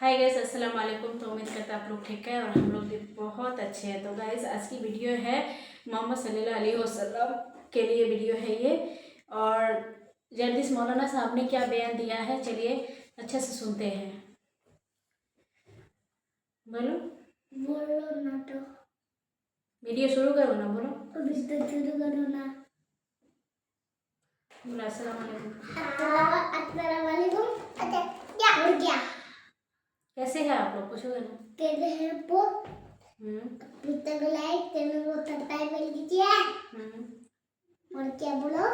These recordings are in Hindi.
हाय गाइस, अस्सलाम वालेकुम। तो उम्मीद करता है आप लोग ठीक है और हम लोग भी बहुत अच्छे हैं। तो गाइस, आज की वीडियो है मोहम्मद सल्लल्लाहु अलैहि वसल्लम के लिए वीडियो है ये। और जर्दिस मौलाना साहब ने क्या बयान दिया है, चलिए अच्छे से सुनते हैं। बोलो बोलो ना। तो वीडियो शुरू करो ना। बोलो अभी तो शुरू करो ना। बोलो अस्सलाम वालेकुम। अस्सलाम वालेकुम। अच्छा क्या हो गया? कैसे है आप लोग? पूछोगे ना। कैसे हैं वो? पुस्तक लाइक चैनल को सब्सक्राइब कर दीजिए। और क्या बोलो?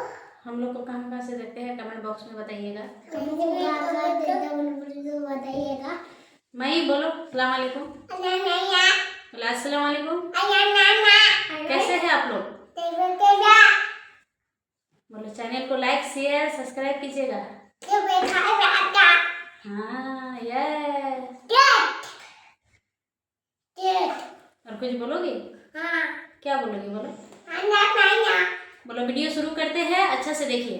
हम लोग को कहाँ से देखते हैं कमेंट बॉक्स में बताइएगा। बताइएगा। मैं बोलो अस्सलाम वालेकुम। बोलो अस्सलाम वालेकुम। कैसे हैं आप लोग? बोलो चैनल को लाइक शेयर सब्सक्राइब कीजिएगा। हाँ यस। और कुछ बोलोगे? हाँ। क्या बोलोगे? बोलो बोलो। वीडियो शुरू करते हैं, अच्छा से देखिए।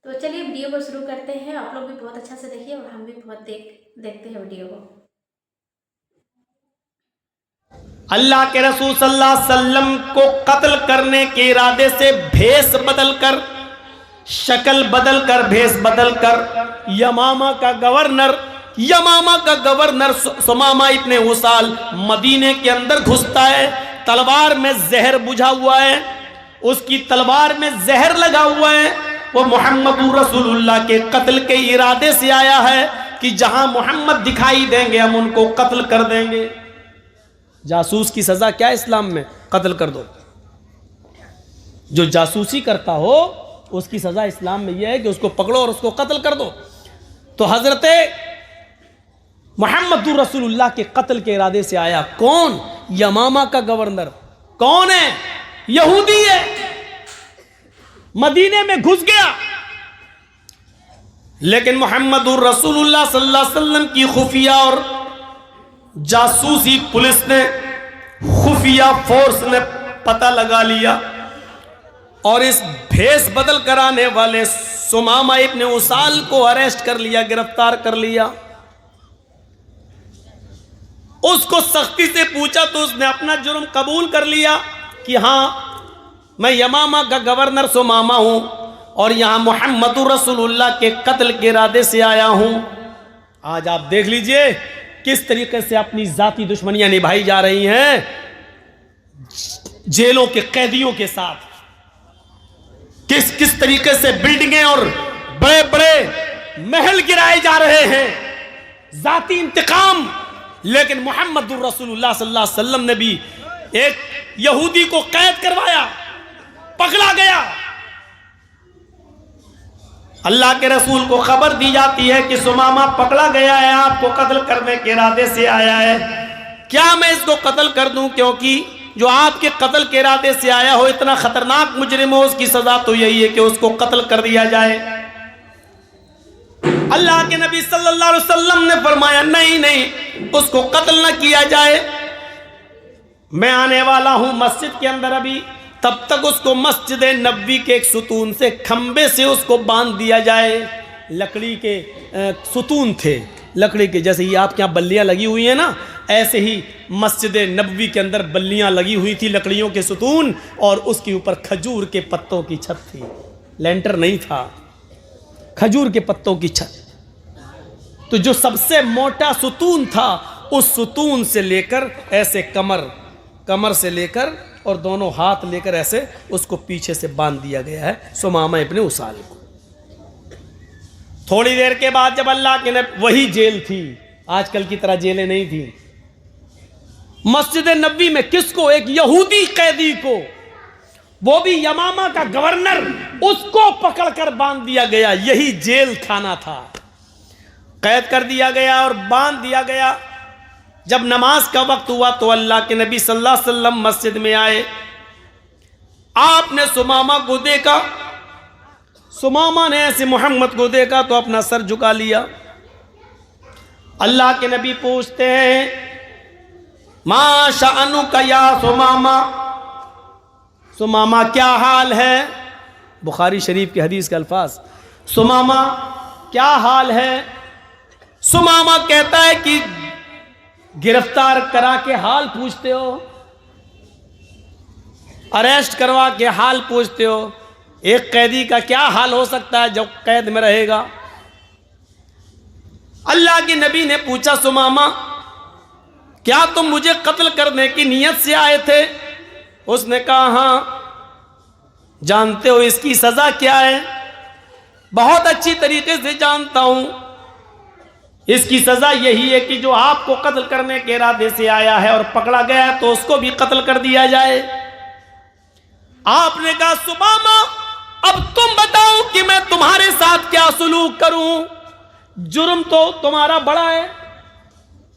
तो चलिए वीडियो को शुरू करते हैं। आप लोग भी बहुत अच्छा से देखिए और हम भी बहुत देखते हैं वीडियो को। अल्लाह के रसूल सल्लल्लाहु अलैहि वसल्लम को कत्ल करने के इरादे से भेष बदलकर, शक्ल बदलकर, भेष बदलकर यमामा का गवर्नर सुमामा इब्ने उसाल मदीने के अंदर घुसता है। तलवार में जहर बुझा हुआ है, उसकी तलवार में जहर लगा हुआ है। वो मोहम्मद रसूलुल्लाह के कत्ल के इरादे से आया है कि जहां मोहम्मद दिखाई देंगे हम उनको कत्ल कर देंगे। जासूस की सजा क्या है इस्लाम में? कत्ल कर दो। जो जासूसी करता हो उसकी सजा इस्लाम में यह है कि उसको पकड़ो और उसको कत्ल कर दो। तो हजरत मोहम्मद रसूलुल्लाह के कत्ल के इरादे से आया। कौन? यमामा का गवर्नर। कौन है? यहूदी है। मदीने में घुस गया, लेकिन मोहम्मद रसूलुल्लाह सल्लल्लाहु अलैहि वसल्लम की खुफिया और जासूसी पुलिस ने, खुफिया फोर्स ने पता लगा लिया और इस भेष बदल कराने वाले सुमामा इब्ने उसाल को अरेस्ट कर लिया, गिरफ्तार कर लिया। उसको सख्ती से पूछा तो उसने अपना जुर्म कबूल कर लिया कि हाँ मैं यमामा का गवर्नर सुमामा हूं और यहां मोहम्मद रसूलुल्लाह के कत्ल के इरादे से आया हूं। आज आप देख लीजिए किस तरीके से अपनी जाती दुश्मनियां निभाई जा रही हैं जेलों के कैदियों के साथ। किस तरीके से बिल्डिंगें और बड़े बड़े महल गिराए जा रहे हैं, जाती इंतकाम। लेकिन मोहम्मद रसूलुल्लाह सल्लल्लाहु अलैहि वसल्लम ने भी एक यहूदी को कैद करवाया, पकड़ा गया। अल्लाह के रसूल को खबर दी जाती है कि सुमामा पकड़ा गया है, आपको कत्ल करने के इरादे से आया है। क्या मैं इसको कत्ल कर दूं? क्योंकि जो आपके कत्ल के इरादे से आया हो इतना खतरनाक मुजरिम हो, उसकी सजा तो यही है कि उसको कत्ल कर दिया जाए। अल्लाह के नबी सल्लल्लाहु अलैहि वसल्लम ने फरमाया नहीं, उसको कत्ल न किया जाए। मैं आने वाला हूं मस्जिद के अंदर अभी, तब तक उसको मस्जिद नबवी के एक सुतून से, खंबे से उसको बांध दिया जाए। लकड़ी के सुतून थे, लकड़ी के, जैसे ये आपके यहाँ बल्लियाँ लगी हुई हैं ना, ऐसे ही मस्जिद नबवी के अंदर बल्लियाँ लगी हुई थी, लकड़ियों के सुतून, और उसके ऊपर खजूर के पत्तों की छत थी। लेंटर नहीं था, खजूर के पत्तों की छत। तो जो सबसे मोटा सुतून था उस सुतून से लेकर ऐसे कमर से लेकर और दोनों हाथ लेकर ऐसे उसको पीछे से बांध दिया गया है सुमामा इब्ने उसाल को। थोड़ी देर के बाद जब अल्लाह के नबी, वही जेल थी, आजकल की तरह जेलें नहीं थी, मस्जिद नबवी में किसको? एक यहूदी कैदी को, वो भी यमामा का गवर्नर, उसको पकड़कर बांध दिया गया। यही जेल खाना था। कैद कर दिया गया और बांध दिया गया। जब नमाज का वक्त हुआ तो अल्लाह के नबी सल्लल्लाहु अलैहि वसल्लम मस्जिद में आए। आपने सुमामा को देखा, सुमामा ने ऐसे मोहम्मद को देखा तो अपना सर झुका लिया। अल्लाह के नबी पूछते हैं, मा शाअनुका या सुमामा, सुमामा क्या हाल है? बुखारी शरीफ की हदीस के अल्फाज। सुमामा क्या हाल है? सुमामा कहता है कि गिरफ्तार करा के हाल पूछते हो, अरेस्ट करवा के हाल पूछते हो। एक कैदी का क्या हाल हो सकता है जब कैद में रहेगा? अल्लाह के नबी ने पूछा, सुमामा क्या तुम मुझे कत्ल करने की नीयत से आए थे? उसने कहा, हाँ। जानते हो इसकी सजा क्या है? बहुत अच्छी तरीके से जानता हूं। इसकी सजा यही है कि जो आपको कत्ल करने के इरादे से आया है और पकड़ा गया है तो उसको भी कत्ल कर दिया जाए। आपने कहा, सुमामा अब तुम बताओ कि मैं तुम्हारे साथ क्या सुलूक करूं? जुर्म तो तुम्हारा बड़ा है।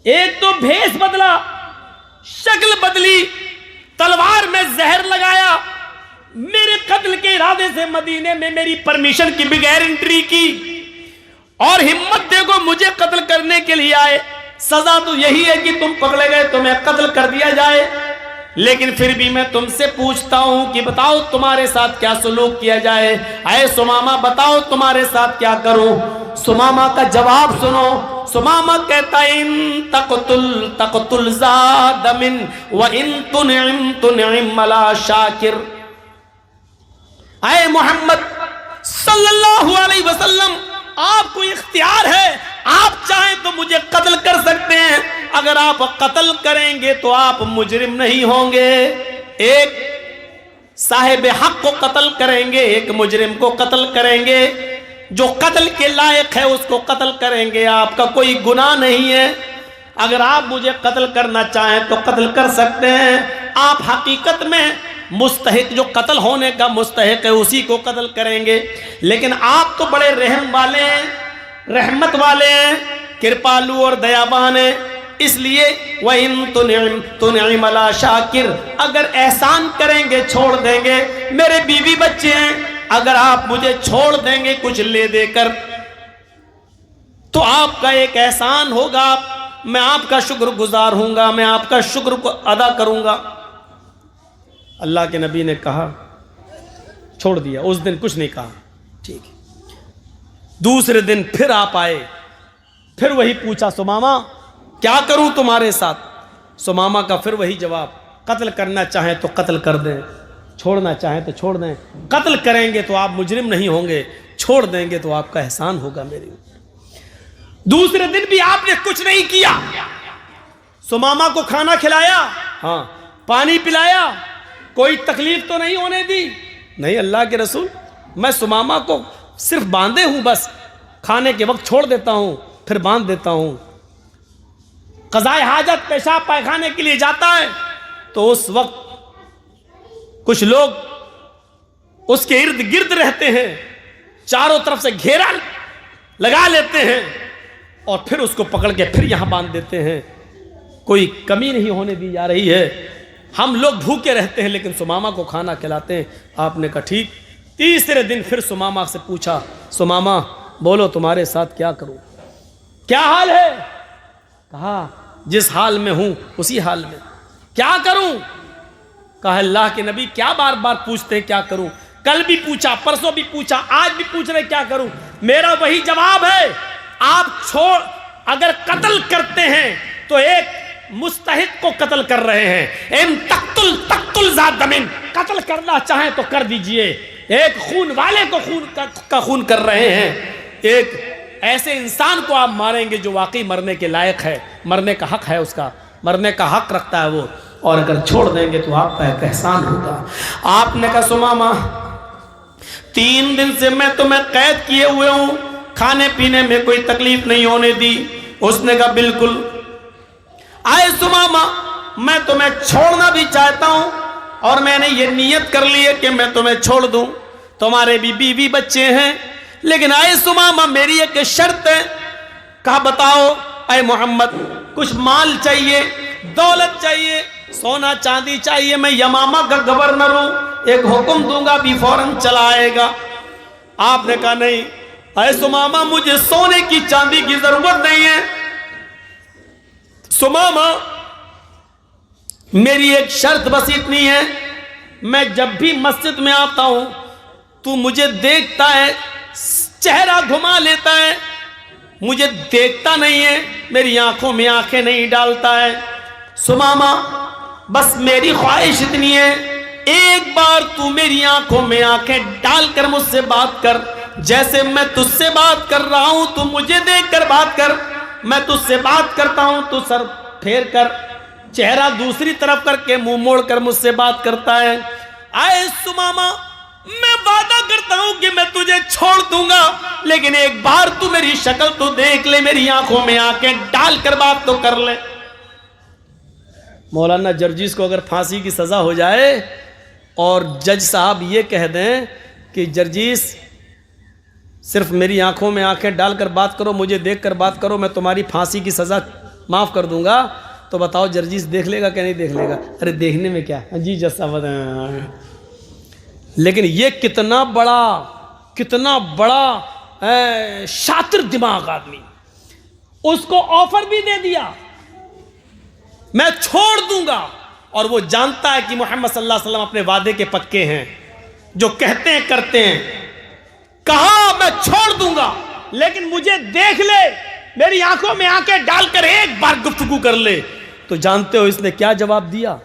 एक तो भेष बदला, शक्ल बदली, तलवार में जहर लगाया, मेरे कत्ल के इरादे से मदीने में मेरी परमिशन की बगैर एंट्री की और हिम्मत देखो मुझे कत्ल करने के लिए आए। सजा तो यही है कि तुम पकड़े गए, तुम्हें कत्ल कर दिया जाए। लेकिन फिर भी मैं तुमसे पूछता हूं कि बताओ तुम्हारे साथ क्या सुलूक किया जाए। अरे सुमामा बताओ तुम्हारे साथ क्या करूं? सुमामा का जवाब सुनो। सुमामा कहता है, इन तक़तुल ज़ादमिन व इन तुनइम अला शाकिर। आए मोहम्मद सल्लल्लाहु अलैहि वसल्लम, आपको इख्तियार है, आप चाहें तो मुझे कत्ल कर सकते हैं। अगर आप कत्ल करेंगे तो आप मुजरिम नहीं होंगे। एक साहिब हक को कत्ल करेंगे, एक मुजरिम को कत्ल करेंगे। जो कत्ल के लायक है उसको कत्ल करेंगे, आपका कोई गुनाह नहीं है। अगर आप मुझे कत्ल करना चाहें तो कत्ल कर सकते हैं। आप हकीकत में मुस्तहिक, जो कत्ल होने का मुस्तहिक है उसी को कत्ल करेंगे। लेकिन आप तो बड़े रहम वाले हैं, रहमत वाले हैं, कृपालु और दयावान हैं। इसलिए वह इन तुनइम अला शाकिर, अगर एहसान करेंगे छोड़ देंगे। मेरे बीवी बच्चे हैं, अगर आप मुझे छोड़ देंगे कुछ ले देकर तो आपका एक एहसान होगा, मैं आपका शुक्रगुजार हूंगा, मैं आपका शुक्र को अदा करूंगा। अल्लाह के नबी ने कहा, छोड़ दिया। उस दिन कुछ नहीं कहा, ठीक है। दूसरे दिन फिर आप आए, फिर वही पूछा, सुमामा क्या करूं तुम्हारे साथ? सुमामा का फिर वही जवाब, कत्ल करना चाहें तो कत्ल कर दें, छोड़ना चाहें तो छोड़ दें। कत्ल करेंगे तो आप मुजरिम नहीं होंगे, छोड़ देंगे तो आपका एहसान होगा मेरे ऊपर। दूसरे दिन भी आपने कुछ नहीं किया। सुमामा को खाना खिलाया, हाँ, पानी पिलाया, कोई तकलीफ तो नहीं होने दी। नहीं अल्लाह के रसूल, मैं सुमामा को सिर्फ बांधे हूं, बस खाने के वक्त छोड़ देता हूं, फिर बांध देता हूं। क़ज़ाए हाजत, पेशाब पायखाने के लिए जाता है तो उस वक्त कुछ लोग उसके इर्द गिर्द रहते हैं, चारों तरफ से घेरा लगा लेते हैं और फिर उसको पकड़ के फिर यहां बांध देते हैं। कोई कमी नहीं होने दी जा रही है। हम लोग भूखे रहते हैं लेकिन सुमामा को खाना खिलाते हैं। आपने कहा ठीक। तीसरे दिन फिर सुमामा से पूछा, सुमामा बोलो तुम्हारे साथ क्या करूं, क्या हाल है? कहा जिस हाल में हूं उसी हाल में। क्या करूं? कहा अल्लाह के नबी क्या बार बार पूछते हैं क्या करूं? कल भी पूछा, परसों भी पूछा, आज भी पूछ रहे क्या करूं? मेरा वही जवाब है, आप छोड़, अगर कत्ल करते हैं तो एक मुस्तहिक को कत्ल कर रहे हैं। इन तक़तुल ज़ादमिन, कत्ल करना चाहें तो कर दीजिए। एक खून वाले को खून कर रहे हैं। एक ऐसे इंसान को आप मारेंगे जो वाकई मरने के लायक है, मरने का हक है, उसका मरने का हक रखता है वो। और अगर छोड़ देंगे तो आपका एक एहसान होगा। आपने कहा सुमामा 3 दिन से मैं तुम्हें कैद किए हुए हूं, खाने पीने में कोई तकलीफ नहीं होने दी। उसने कहा बिल्कुल। आए सुमामा मैं तुम्हें छोड़ना भी चाहता हूं और मैंने ये नियत कर ली है कि मैं तुम्हें छोड़ दूं। तुम्हारे भी बीवी बच्चे हैं, लेकिन आए सुमामा मेरी एक शर्त है। कहा बताओ। अय मोहम्मद कुछ माल चाहिए, दौलत चाहिए, सोना चांदी चाहिए। मैं यमामा का गवर्नर हूं, एक हुक्म दूंगा भी फौरन चला आएगा। आपने कहा नहीं अय सुमामा मुझे सोने की चांदी की जरूरत नहीं है। सुमामा मेरी एक शर्त बस इतनी है, मैं जब भी मस्जिद में आता हूं तू मुझे देखता है, चेहरा घुमा लेता है, मुझे देखता नहीं है, मेरी आंखों में आंखें नहीं डालता है। सुमामा बस मेरी ख्वाहिश इतनी है, एक बार तू मेरी आंखों में आंखें डालकर मुझसे बात कर, जैसे मैं तुझसे बात कर रहा हूं तू मुझे देखकर बात कर, मैं तुझसे बात करता हूं तू सर फेर कर, चेहरा दूसरी तरफ करके मुंह मोड़कर मुझसे बात करता है। आए सुमामा, मैं वादा करता हूं कि मैं तुझे छोड़ दूंगा, लेकिन एक बार तू मेरी शक्ल तो देख ले, मेरी आंखों में आंखें डालकर बात तो कर ले। मौलाना जर्जीस को अगर फांसी की सजा हो जाए और जज साहब ये कह दें कि जर्जीस सिर्फ मेरी आंखों में आंखें डालकर बात करो, मुझे देखकर बात करो, मैं तुम्हारी फांसी की सजा माफ कर दूंगा, तो बताओ जर्जीस देख लेगा क्या नहीं देख लेगा? अरे देखने में क्या जी जज साहब, लेकिन ये कितना बड़ा शातिर दिमाग आदमी, उसको ऑफर भी दे दिया मैं छोड़ दूंगा, और वो जानता है कि मोहम्मद सल्लल्लाहु अलैहि वसल्लम अपने वादे के पक्के हैं, जो कहते हैं करते हैं। कहा मैं छोड़ दूंगा, लेकिन मुझे देख ले, मेरी आंखों में आंखें डालकर एक बार गुफ्तगू कर ले। तो जानते हो इसने क्या जवाब दिया?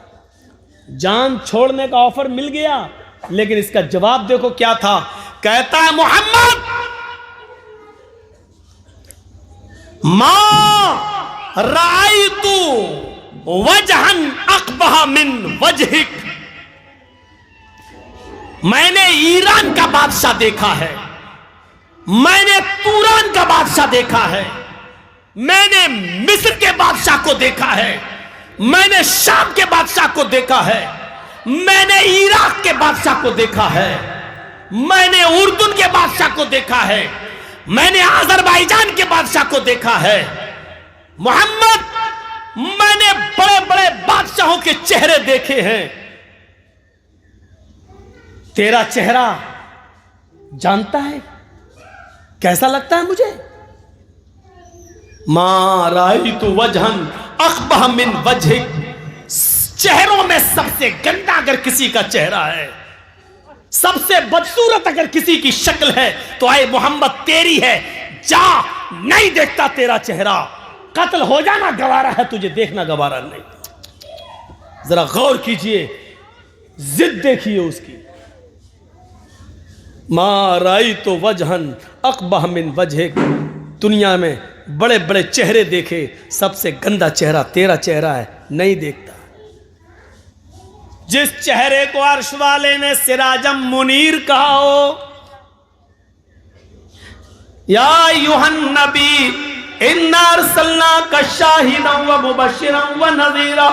जान छोड़ने का ऑफर मिल गया, लेकिन इसका जवाब देखो क्या था। कहता है मोहम्मद, मां रायतु वजहन अकबह मिन वजहिक, मैंने ईरान का बादशाह देखा है, मैंने तुरान का बादशाह देखा है, मैंने मिस्र के बादशाह को देखा है, मैंने शाम के बादशाह को देखा है, मैंने इराक के बादशाह को देखा है, मैंने उर्दून के बादशाह को देखा है, मैंने अजरबैजान के बादशाह को देखा है। मोहम्मद, मैंने बड़े बड़े बादशाहों के चेहरे देखे हैं, तेरा चेहरा जानता है कैसा लगता है मुझे? मा रायतु वजहन अकबह मिन वजहिक, चेहरों में सबसे गंदा अगर किसी का चेहरा है, सबसे बदसूरत अगर किसी की शक्ल है, तो आए मोहम्मद तेरी है। जा, नहीं देखता तेरा चेहरा, कत्ल हो जाना गवारा है, तुझे देखना गवारा नहीं। जरा गौर कीजिए, जिद देखिए उसकी। मा रायतु वजहन अकबह मिन वजहिक, दुनिया में बड़े बड़े चेहरे देखे, सबसे गंदा चेहरा तेरा चेहरा है, नहीं देखता। जिस चेहरे को अर्श वाले ने सिराजम मुनीर कहा हो, या अय्युहन नबी इन्ना अरसलनाका शाहिदन व मुबश्शिरन व नज़ीरा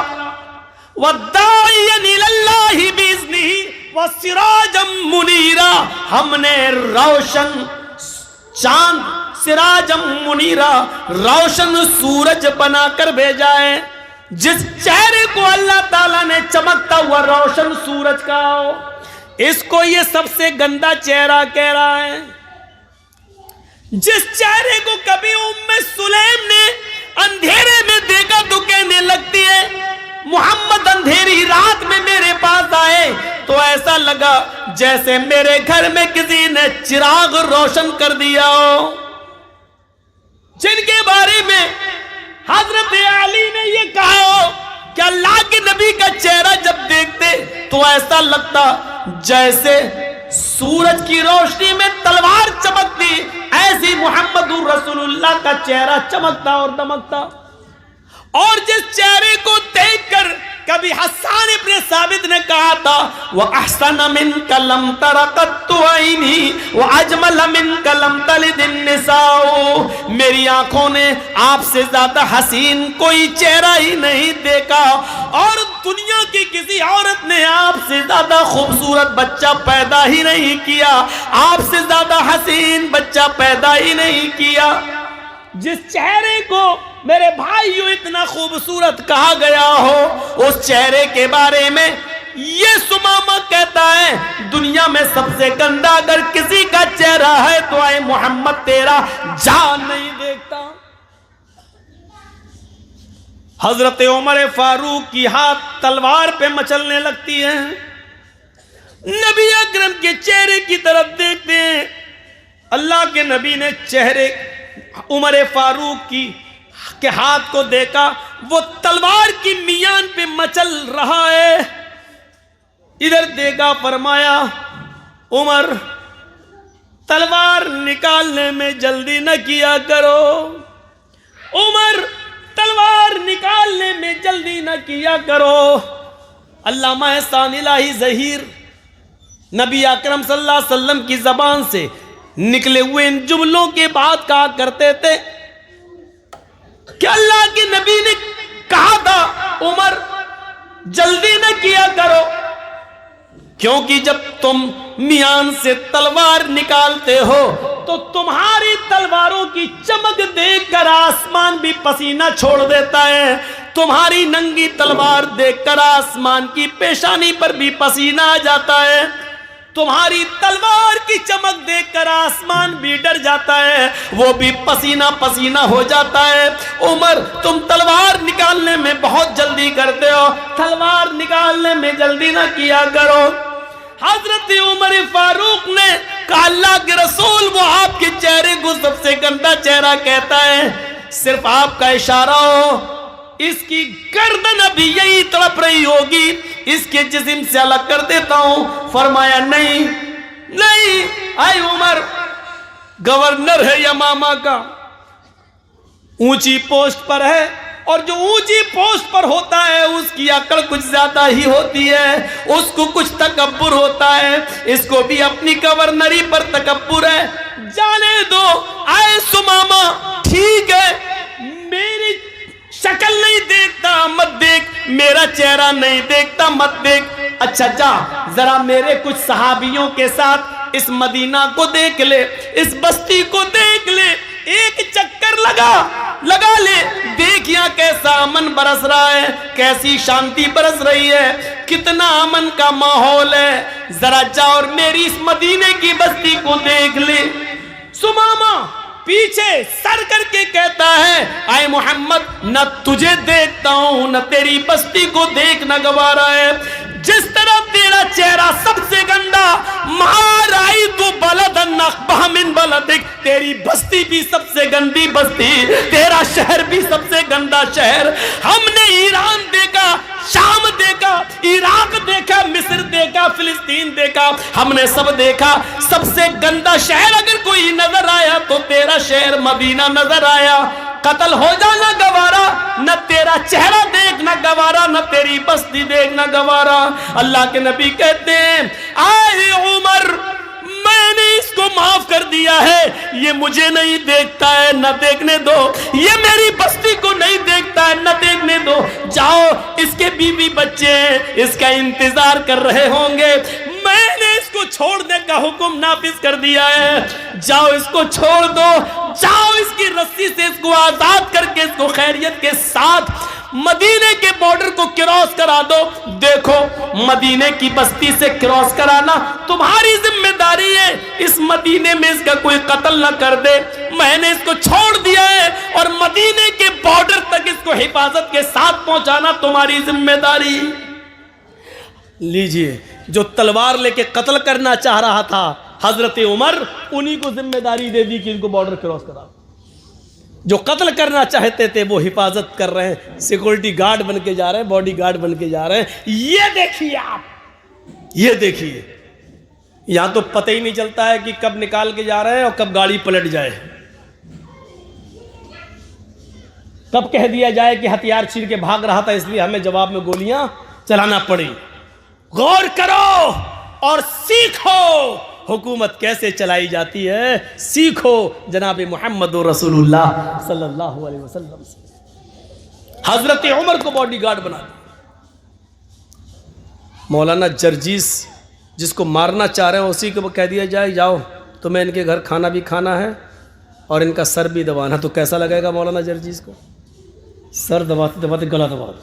व दाइयन इलल्लाहि बिइज़्निही व सिराजम मुनीरा, हमने रोशन चांद, सिराजम मुनीरा, रोशन सूरज बनाकर भेजा है। जिस चेहरे को अल्लाह ताला ने चमकता हुआ रोशन सूरज का हो, इसको ये सबसे गंदा चेहरा कह रहा है। जिस चेहरे को कभी उम्मे सुलैम ने अंधेरे में देखा तो कहने लगती है, मोहम्मद अंधेरी रात में मेरे पास आए तो ऐसा लगा जैसे मेरे घर में किसी ने चिराग रोशन कर दिया हो। जिनके बारे में हजरत अली ने ये कहा हो कि अल्लाह के नबी का चेहरा जब देखते तो ऐसा लगता जैसे सूरज की रोशनी में तलवार चमकती, ऐसी मोहम्मदुर रसूलुल्लाह का चेहरा चमकता और दमकता। और जिस चेहरे को देखकर कभी हसन इब्न साबित ने कहा था, वह अहसन मिन कलम तरकत ऐनी व अजमल मिन कलम तलिदिन निसाओ, मेरी आंखों ने आपसे ज्यादा हसीन कोई चेहरा ही नहीं देखा, और दुनिया की किसी औरत ने आपसे ज्यादा खूबसूरत बच्चा पैदा ही नहीं किया, आपसे ज्यादा हसीन बच्चा पैदा ही नहीं किया। जिस चेहरे को मेरे भाइयों इतना खूबसूरत कहा गया हो, उस चेहरे के बारे में ये सुमामा कहता है, दुनिया में सबसे गंदा अगर किसी का चेहरा है तो आए मोहम्मद तेरा जान नहीं देखता। हजरत उमर फारूक की हाथ तलवार पे मचलने लगती है, नबी अकरम के चेहरे की तरफ देखते हैं, अल्लाह के नबी ने चेहरे उमर फारूक के हाथ को देखा, वो तलवार की मियान पे मचल रहा है। इधर देखा, फरमाया उमर तलवार निकालने में जल्दी न किया करो, उमर तलवार निकालने में जल्दी न किया करो। अल्लामा एहसान इलाही ज़हीर नबी अकरम सल्लल्लाहु अलैहि वसल्लम की ज़बान से निकले हुए इन जुमलों के बाद कहा करते थे कि अल्लाह के नबी ने कहा था उमर जल्दी न किया करो, क्योंकि जब तुम मियान से तलवार निकालते हो तो तुम्हारी तलवारों की चमक देखकर आसमान भी पसीना छोड़ देता है, तुम्हारी नंगी तलवार देखकर आसमान की पेशानी पर भी पसीना आ जाता है, तुम्हारी तलवार की चमक देखकर आसमान भी डर जाता है, वो भी पसीना पसीना हो जाता है। उमर तुम तलवार निकालने में बहुत जल्दी करते हो, तलवार निकालने में जल्दी ना किया करो। हजरत उमर फारूक ने कहा अल्लाह के रसूल, वो आपके चेहरे को सबसे गंदा चेहरा कहता है, सिर्फ आपका इशारा हो, इसकी गर्दन अभी यही तड़प रही होगी, इसके जिस्म से अलग कर देता हूं। फरमाया नहीं नहीं, आई उमर गवर्नर है यमामा का, ऊंची पोस्ट पर है, और जो ऊंची पोस्ट पर होता है उसकी अकड़ कुछ ज्यादा ही होती है, उसको कुछ तकब्बुर होता है, इसको भी अपनी गवर्नरी पर तकब्बुर है। जाने दो, आए सुमामा, ठीक है मेरी शक्ल नहीं देखता मत देख, मेरा चेहरा नहीं देखता मत देख, अच्छा जा जरा मेरे कुछ सहाबियों के साथ इस मदीना को देख ले, इस बस्ती को देख ले, एक चक्कर लगा ले, देख यहाँ कैसा अमन बरस रहा है, कैसी शांति बरस रही है, कितना अमन का माहौल है, जरा जा और मेरी इस मदीने की बस्ती को देख ले। सुमामा पीछे सर करके कहता है, आए मोहम्मद न तुझे देखता हूं न तेरी बस्ती को देखना गवारा है, जिस तरह तेरा चेहरा सबसे गंदा, महाराई तू बलदन नखबहमिन बलदिक, तेरी बस्ती भी सबसे गंदी बस्ती, तेरा शहर भी सबसे गंदा शहर। हमने ईरान देखा, शाम देखा, इराक देखा, मिस्र देखा, फिलिस्तीन देखा, हमने सब देखा, सबसे गंदा शहर अगर कोई नजर आया तो तेरा शहर मदीना नजर आया। कत्ल हो जाना गवारा, न तेरा चेहरा देखना गवारा, न तेरी बस्ती देखना गवारा। अल्लाह के नबी कहते हैं, आए उमर मैंने इसको माफ कर दिया है, ये मुझे नहीं देखता है न देखने दो, ये मेरी बस्ती को नहीं देखता है न देखने दो, जाओ इसके बीवी बच्चे हैं, इसका इंतजार कर रहे होंगे, मैंने इसको छोड़ने का हुक्म नाफिज कर दिया है, जाओ इसको छोड़ दो, जाओ इसकी रस्सी से इसको आजाद करके इसको खैरियत के साथ मदीने के बॉर्डर को क्रॉस करा दो। देखो मदीने की बस्ती से क्रॉस कराना तुम्हारी जिम्मेदारी है, इस मदीने में इसका कोई कत्ल न कर दे, मैंने इसको छोड़ दिया है और मदीने के बॉर्डर तक इसको हिफाजत के साथ पहुंचाना तुम्हारी जिम्मेदारी। लीजिए, जो तलवार लेके कत्ल करना चाह रहा था हजरत उमर, उन्हीं को जिम्मेदारी दे दी कि इनको बॉर्डर क्रॉस करा। जो कत्ल करना चाहते थे वो हिफाजत कर रहे हैं, सिक्योरिटी गार्ड बन के जा रहे हैं, बॉडी गार्ड बन के जा रहे हैं। ये देखिए आप, ये देखिए, यहां तो पता ही नहीं चलता है कि कब निकाल के जा रहे हैं और कब गाड़ी पलट जाए, कब कह दिया जाए कि हथियार छीन के भाग रहा था इसलिए हमें जवाब में गोलियां चलाना पड़ी। गौर करो और सीखो हुकूमत कैसे चलाई जाती है, सीखो जनाब मोहम्मद रसूलुल्लाह सल्लल्लाहु अलैहि वसल्लम से। हजरत उमर को बॉडीगार्ड बना दिया। मौलाना जर्जीस जिसको मारना चाह रहे हैं उसी को कह दिया जाए, जाओ तुम्हें इनके घर खाना भी खाना है और इनका सर भी दबाना, तो कैसा लगेगा मौलाना जर्जीस को? सर दबाते दबाते गला दबा दो।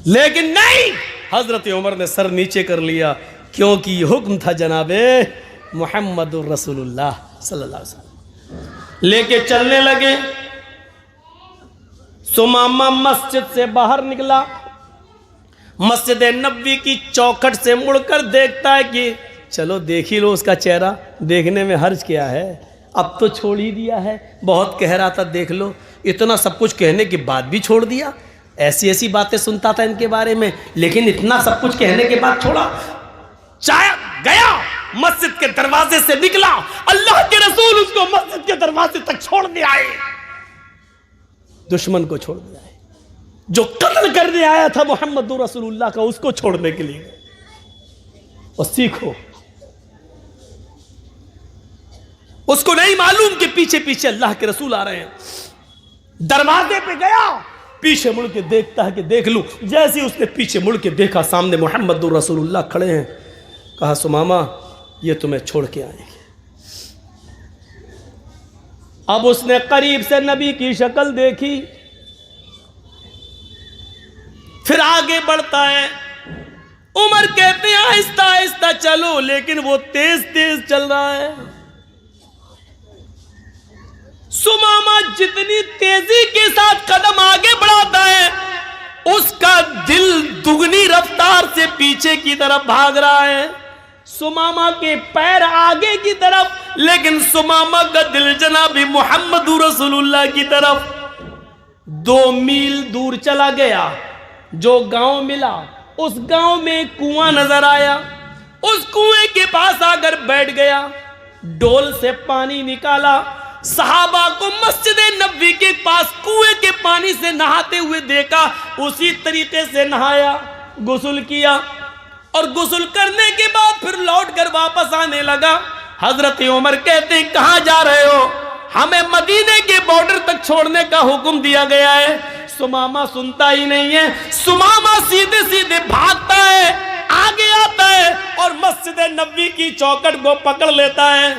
लेकिन नहीं, हजरत उमर ने सर नीचे कर लिया, क्योंकि हुक्म था जनाबे मुहम्मदुर रसूलुल्लाह सल्लल्लाहु अलैहि वसल्लम। लेके चलने लगे। सुमामा मस्जिद से बाहर निकला, मस्जिद नबवी की चौखट से मुड़कर देखता है कि चलो देख ही लो उसका चेहरा, देखने में हर्ज क्या है, अब तो छोड़ ही दिया है। बहुत कह रहा था देख लो, इतना सब कुछ कहने के बाद भी छोड़ दिया। ऐसी ऐसी बातें सुनता था इनके बारे में, लेकिन इतना सब कुछ कहने के बाद छोड़ा। चाहे गया मस्जिद के दरवाजे से निकला, अल्लाह के रसूल उसको मस्जिद के दरवाजे तक छोड़ दे आए, दुश्मन को छोड़ दे आए। जो कत्ल करने आया था मोहम्मद रसूलुल्लाह का, उसको छोड़ने के लिए। और सीखो, उसको नहीं मालूम कि पीछे पीछे अल्लाह के रसूल आ रहे हैं। दरवाजे पे गया, पीछे मुड़ के देखता है कि देख लूं। जैसे ही उसने पीछे मुड़ के देखा, सामने मोहम्मद रसूलुल्लाह खड़े हैं। कहा सुमामा ये तुम्हें छोड़ के आएंगे। अब उसने करीब से नबी की शक्ल देखी, फिर आगे बढ़ता है। उमर कहते हैं आहिस्ता आहिस्ता चलो, लेकिन वो तेज तेज चल रहा है। सुमामा जितनी तेजी के साथ कदम आगे बढ़ाता है, उसका दिल दुगनी रफ्तार से पीछे की तरफ भाग रहा है। सुमामा के पैर आगे की तरफ, लेकिन सुमामा का दिल जनाबी मोहम्मद रसूलुल्लाह की तरफ। 2 मील दूर चला गया, जो गांव मिला, उस गांव में कुआं नजर आया। उस कुएं के पास आकर बैठ गया, डोल से पानी निकाला। सहाबा को मस्जिद नबवी के पास कुएं के पानी से नहाते हुए देखा, उसी तरीके से नहाया, गुस्ल किया, और गुस्ल करने के बाद फिर लौट कर वापस आने लगा। हजरत उमर कहते हैं कहां जा रहे हो? हमें मदीने के बॉर्डर तक छोड़ने का हुक्म दिया गया है। सुमामा सुनता ही नहीं है। सुमामा सीधे सीधे भागता है, आगे आता है और मस्जिद नबवी की चौखट को पकड़ लेता है।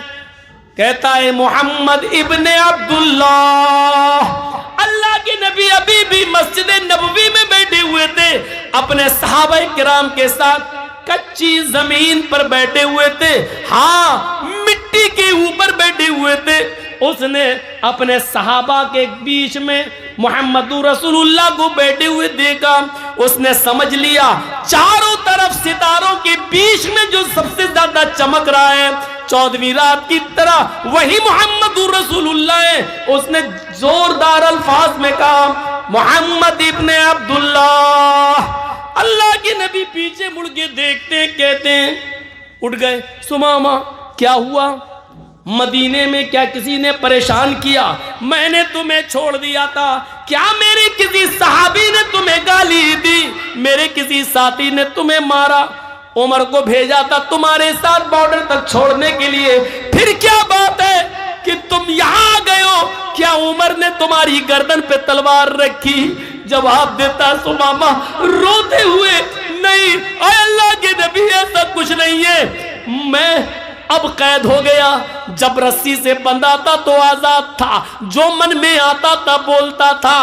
कहता है मोहम्मद इब्ने अब्दुल्लाह, अल्लाह के नबी अभी भी मस्जिद नबवी में बैठे हुए थे, अपने सहाबा किराम के साथ कच्ची जमीन पर बैठे हुए थे। हाँ, मिट्टी के ऊपर बैठे हुए थे। उसने अपने सहाबा के बीच में मोहम्मद रसूलुल्लाह को बैठे हुए देखा। उसने समझ लिया चारों तरफ सितारों के बीच में जो सबसे ज्यादा चमक रहा है 14वीं रात की तरह, वही मोहम्मद रसूलुल्लाह है। उसने जोरदार अल्फाज में कहा मोहम्मद इब्ने अब्दुल्लाह। अल्लाह के नबी पीछे मुड़ के देखते कहते हैं उठ गए। सुमामा क्या हुआ? मदीने में क्या किसी ने परेशान किया? मैंने तुम्हें छोड़ दिया था। क्या मेरे किसी सहाबी ने तुम्हें गाली दी? मेरे किसी साथी ने तुम्हें मारा? उमर को भेजा था तुम्हारे साथ बॉर्डर तक छोड़ने के लिए। फिर क्या बात है कि तुम यहां गए हो? क्या उमर ने तुम्हारी गर्दन पे तलवार रखी? जवाब देता सुमामा रोते हुए, नहीं अल्लाह के नबी ऐसा कुछ नहीं है, मैं अब कैद हो गया। जब रस्सी से बंधा था तो आजाद था, जो मन में आता था बोलता था।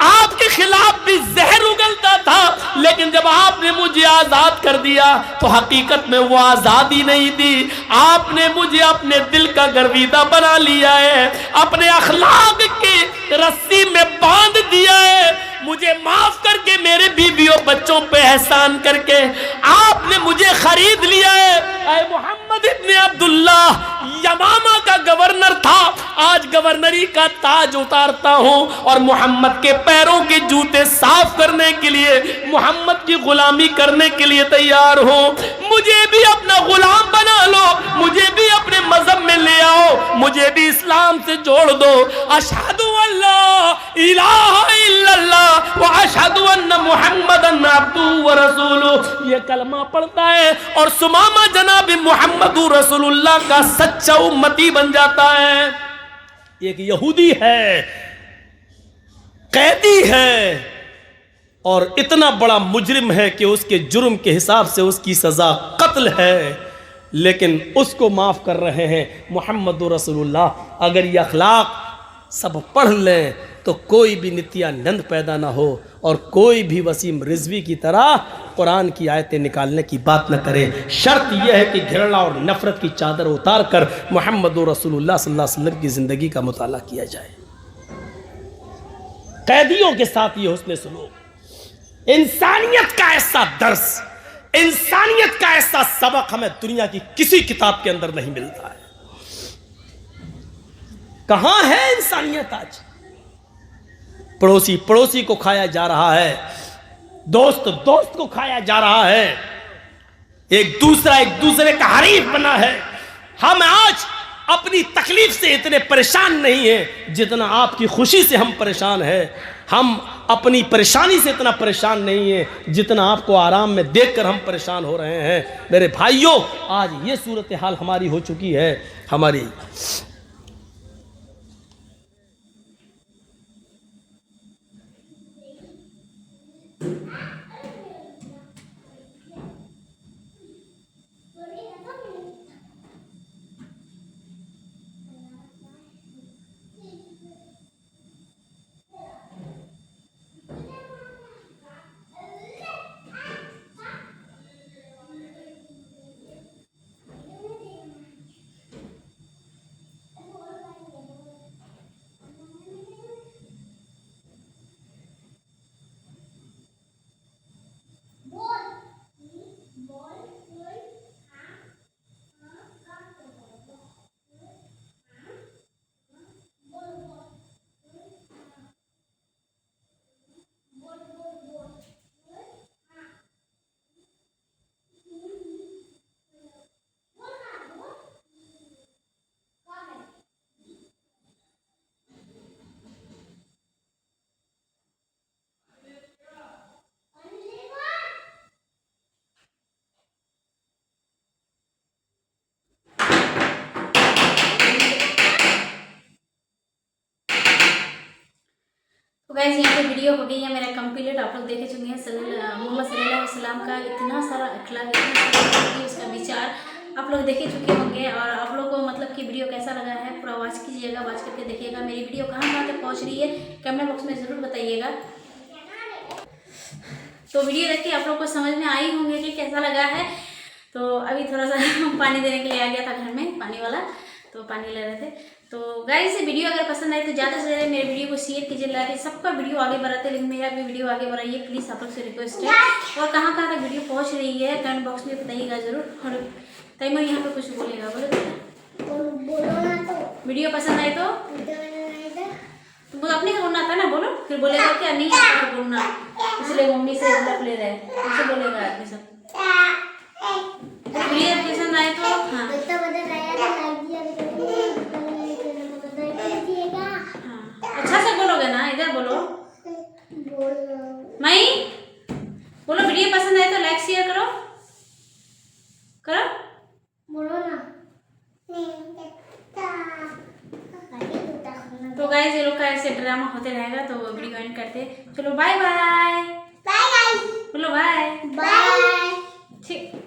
आपके खिलाफ भी जहर उगलता था, लेकिन जब आपने मुझे आजाद कर दिया तो हकीकत में वो आजादी नहीं दी। आपने मुझे अपने दिल का गर्विदा बना लिया है, अपने अखलाक के रस्सी में बांध दिया है। मुझे माफ करके मेरे बीवियों बच्चों पे एहसान करके आपने मुझे खरीद लिया है। ऐ मोहम्मद इब्ने अब्दुल्लाह, यमामा का गवर्नर था, आज गवर्नरी का ताज उतारता हूं और मोहम्मद के पैरों के जूते साफ करने के लिए, मोहम्मद की गुलामी करने के लिए तैयार हूं। मुझे भी अपना गुलाम बना लो, मुझे भी अपने मजहब में ले आओ, मुझे भी इस्लाम से जोड़ दो। अशहदु अल्ला इलाहा इल्लल्लाह व अशहदु अन्ना मुहम्मदन अब्दुहु व रसूलुहु, ये कलमा पढ़ता है और सुमामा जनाब मोहम्मद रसूलुल्लाह का सच्चा उम्मती बन जाता है। एक यहूदी है, कैदी है और इतना बड़ा मुजरिम है कि उसके जुर्म के हिसाब से उसकी सजा कत्ल है, लेकिन उसको माफ कर रहे हैं मोहम्मद रसूलुल्लाह। अगर ये अखलाक सब पढ़ लें तो कोई भी नित्यानंद पैदा ना हो और कोई भी वसीम रिजवी की तरह कुरान की आयतें निकालने की बात न करे। शर्त यह है कि घृणा और नफरत की चादर उतार कर मोहम्मद रसूलुल्लाह सल्लल्लाहु अलैहि वसल्लम की ज़िंदगी का मुताला किया जाए। कैदियों के साथ ये हुस्न सलूक, इंसानियत का ऐसा दर्स, इंसानियत का ऐसा सबक हमें दुनिया की किसी किताब के अंदर नहीं मिलता है। कहां है इंसानियत आज? पड़ोसी पड़ोसी को खाया जा रहा है, दोस्त दोस्त को खाया जा रहा है, एक दूसरे का हरीफ बना है। हम आज अपनी तकलीफ से इतने परेशान नहीं हैं जितना आपकी खुशी से हम परेशान हैं। हम अपनी परेशानी से इतना परेशान नहीं है जितना आपको आराम में देखकर हम परेशान हो रहे हैं। मेरे भाइयों, आज ये सूरत हाल हमारी हो चुकी है। हमारी गाइस, यहाँ पे वीडियो हो गई है मेरा कंप्लीट। आप लोग देख चुके हैं मोहम्मद सल्लल्लाहु अलैहि वसल्लम का इतना सारा अखलाक, इतना सारा उसका विचार आप लोग देख चुके होंगे। और आप लोग को मतलब कि वीडियो कैसा लगा है पूरा वॉच कीजिएगा, वॉच करके देखिएगा। मेरी वीडियो कहाँ कहाँ तक पहुँच रही है कमेंट बॉक्स में ज़रूर बताइएगा। तो वीडियो देख के आप लोग को समझ में आई होंगे कि कैसा लगा है। तो अभी थोड़ा सा पानी देने के लिए आ गया था घर में पानी वाला, तो पानी ले रहे थे। तो गाइस, वीडियो अगर पसंद आए तो ज़्यादा से ज़्यादा मेरे वीडियो को शेयर कीजिए, लाइक। सबका वीडियो आगे बढ़ाते, लेकिन मेरा भी वीडियो आगे बढ़ाइए प्लीज़, आप लोग से रिक्वेस्ट है। और कहाँ कहाँ तक वीडियो पहुँच रही है कमेंट बॉक्स में बताइएगा ज़रूर। और तैमूर यहाँ पे कुछ बोलेगा, बोलो तो। वीडियो पसंद आए तो वो अपने को बोलना था ना, बोलो। फिर बोलेगा क्या नहीं बोलना, इसलिए मम्मी से हेल्प ले रहे हैं, उसे बोलेगा आदमी सब। वीडियो पसंद आए तो हाँ, अच्छा से बोलोगे ना, इधर बोलो मई, बोलो वीडियो पसंद आए तो लाइक शेयर करो, करो बोलो ना। तो गाइस, ये लोग का ऐसे ड्रामा होते रहेगा, तो वीडियो एंड करते। चलो बाय बाय, बाय बाय, बोलो बाय बाय। ठीक।